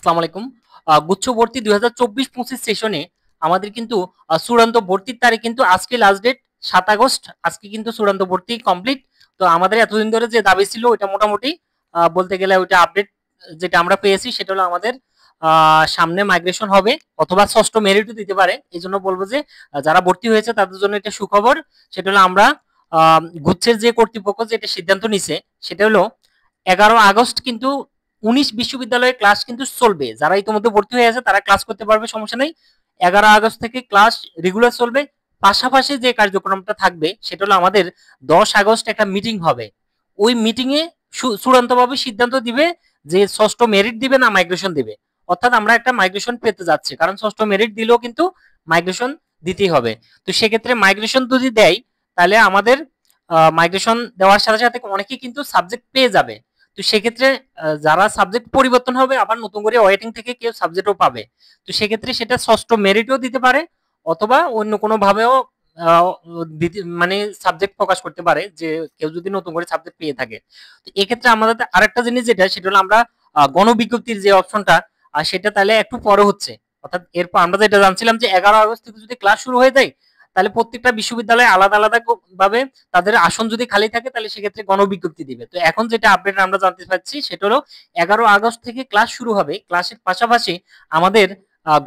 আসসালামু আলাইকুম। গুচ্ছ ভর্তি 2024-25 সেশনে আমাদের কিন্তু চূড়ান্ত ভর্তির তারিখ কিন্তু আজকে লাস্ট ডেট 7 আগস্ট। আজকে কিন্তু চূড়ান্ত ভর্তি কমপ্লিট। তো আমাদের এতদিন ধরে যে দাবি ছিল ওইটা মোটামুটি বলতে গেলে ওইটা আপডেট যেটা আমরা পেয়েছি সেটা হলো আমাদের সামনে মাইগ্রেশন হবে অথবা ষষ্ঠ মেরিটও দিতে পারে। এই জন্য বলবো যে যারা ভর্তি হয়েছে তাদের জন্য এটা সুখবর। সেটা হলো আমরা গুচ্ছের যে কর্তৃপক্ষ যেটা সিদ্ধান্ত নিছে সেটা হলো 11 আগস্ট কিন্তু 19 বিশ্ববিদ্যালয়ে ক্লাস কিন্তু চলবে। যারা ইতিমধ্যে ভর্তি হয়ে আছে তারা ক্লাস করতে পারবে, সমস্যা নেই। 11 আগস্ট থেকে ক্লাস রেগুলার চলবে। পাশাপাশি যে কার্যক্রমটা থাকবে সেটা হলো আমাদের 10 আগস্ট একটা মিটিং হবে। ওই মিটিং এ চূড়ান্তভাবে সিদ্ধান্ত দিবে যে ষষ্ঠ মেরিট দিবে না মাইগ্রেশন দিবে। অর্থাৎ আমরা একটা মাইগ্রেশন পেতে যাচ্ছি, কারণ ষষ্ঠ মেরিট দিলেও কিন্তু মাইগ্রেশন দিতেই হবে। তো সেক্ষেত্রে মাইগ্রেশন যদি দেয় তাহলে আমাদের মাইগ্রেশন দেওয়ার সাথে সাথে অনেকেই কিন্তু সাবজেক্ট পেয়ে যাবে। তো সেক্ষেত্রে যারা সাবজেক্ট পরিবর্তন হবে আবার নতুন করে ওয়েটিং থেকে কেউ সাবজেক্টও পাবে। তো সেক্ষেত্রে সেটা ষষ্ঠ মেরিটও দিতে পারে অথবা অন্য কোনো ভাবেও মানে সাবজেক্ট প্রকাশ করতে পারে যে কেউ যদি নতুন করে সাবজেক্ট পেয়ে থাকে। তো এক্ষেত্রে আমাদের আরেকটা জিনিস যেটা সেটা হলো আমরা গণবিজ্ঞপ্তির যে অপশনটা সেটা তাহলে একটু পরে হচ্ছে। অর্থাৎ এরপর আমরা যেটা জানছিলাম যে 11 আগস্ট থেকে যদি ক্লাস শুরু হয়ে যায় তাহলে প্রত্যেকটা বিশ্ববিদ্যালয়ে আলাদা আলাদা ভাবে তাদের আসন যদি খালি থাকে তাহলে সেক্ষেত্রে গণবিজ্ঞপ্তি দিবে। তো এখন যেটা আপডেট আমরা জানতে পারছি সেটা হলো 11 আগস্ট থেকে ক্লাস শুরু হবে। ক্লাসের পাশাপাশি আমাদের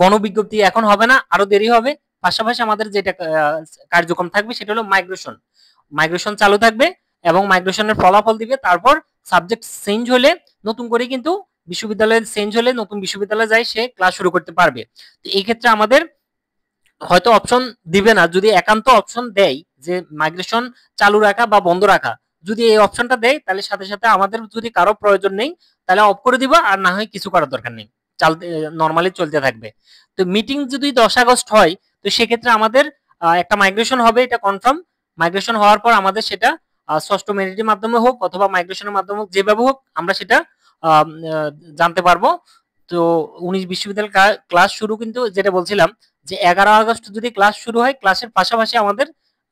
গণবিজ্ঞপ্তি এখন হবে না, আরো দেরি হবে। পাশাপাশি আমাদের যেটা কার্যক্রম থাকবে সেটা হলো মাইগ্রেশন। মাইগ্রেশন চালু থাকবে এবং মাইগ্রেশনের ফলাফল দিবে। তারপর সাবজেক্ট চেঞ্জ হলে নতুন করে কিন্তু বিশ্ববিদ্যালয়ে চেঞ্জ হলে নতুন বিশ্ববিদ্যালয়ে যায় সে ক্লাস শুরু করতে পারবে। তো এই ক্ষেত্রে আমাদের হয়তো অপশন দিবে না, যদি একান্ত অপশন দেয় যে মাইগ্রেশন চালু রাখা বা বন্ধ রাখা, যদি এই অপশনটা দেয় তাহলে সাথে সাথে আমাদের যদি কারো প্রয়োজন নেই তাহলে অফ করে দিব, আর না হয় কিছু করার দরকার নেই, চলতে নরমালি চলতে থাকবে। তো মিটিং যদি 10 আগস্ট হয় তো সেক্ষেত্রে আমাদের একটা মাইগ্রেশন হবে, এটা কনফার্ম। মাইগ্রেশন হওয়ার পর আমাদের সেটা ষষ্ঠ মেরিটের মাধ্যমে হোক অথবা মাইগ্রেশনের মাধ্যমে হোক, যেভাবে হোক আমরা সেটা জানতে পারবো। তো 19 বিশ্ববিদ্যালয় ক্লাস শুরু কিন্তু যেটা বলছিলাম যে 11 আগস্ট যদি ক্লাস শুরু হয় ক্লাসের পাশাপাশি আমাদের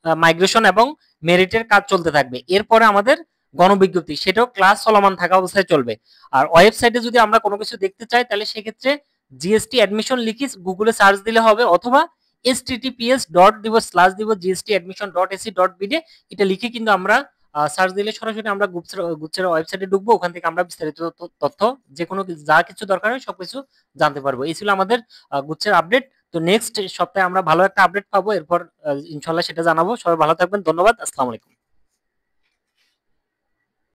মাইগ্রেশন এবং মেরিটের কাজ চলতে থাকবে। এরপরে আমাদের গণবিজ্ঞপ্তি সেটাও ক্লাস চলমান থাকা অবস্থায় চলবে। আর ওয়েবসাইটে যদি আমরা কোনো কিছু দেখতে চাই তাহলে সেক্ষেত্রে জিএসটি অ্যাডমিশন লিখি গুগলে সার্চ দিলে হবে, অথবা https://gstadmission.ac.bd এটা লিখে কিন্তু আমরা সার্চ দিলে সরাসরি আমরা গুচ্ছের ওয়েবসাইটে ঢুকবো। ওখান থেকে আমরা বিস্তারিত তথ্য যে কোনো যা কিছু দরকার হয় সবকিছু জানতে পারবো। এই ছিল আমাদের গুচ্ছের আপডেট। তো নেক্সট সপ্তাহে আমরা ভালো একটা আপডেট পাবো, এরপর ইনশাল্লাহ সেটা জানাবো। সবাই ভালো থাকবেন, ধন্যবাদ, আসসালামু আলাইকুম।